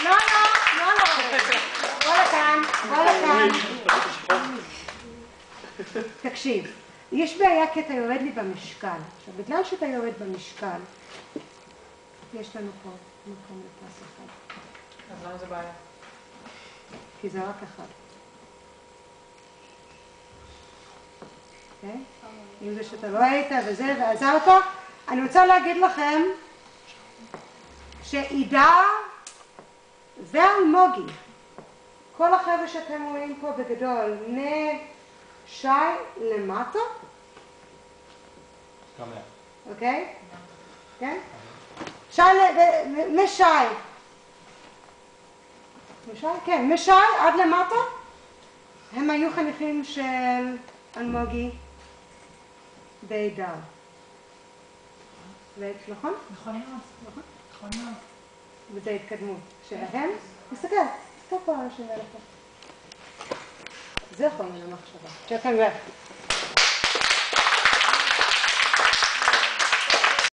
לא, לא, לא, לא. בוא לכאן, בוא לכאן. תקשיב, יש בעיה כי אתה יורד לי במשקל. עכשיו, בגלל שאתה יורד במשקל, יש לנו פה מקום לפס אחד. אז למה זה בעיה? כי זה רק אחד. אוקיי? אם זה שאתה לא היית וזה ועזרת, אני רוצה להגיד לכם שעידה ואלמוגי, כל החבר'ה שאתם רואים פה בגדול, משי למטה, אוקיי? כן? משי, כן, משי עד למטה, הם היו חניכים של אלמוגי בעידה. נכון? נכון מאוד. נכון מאוד. וזה התקדמות שלהם. תסתכל פה על השם האלה פה. זה יכול להיות המחשבה. שכן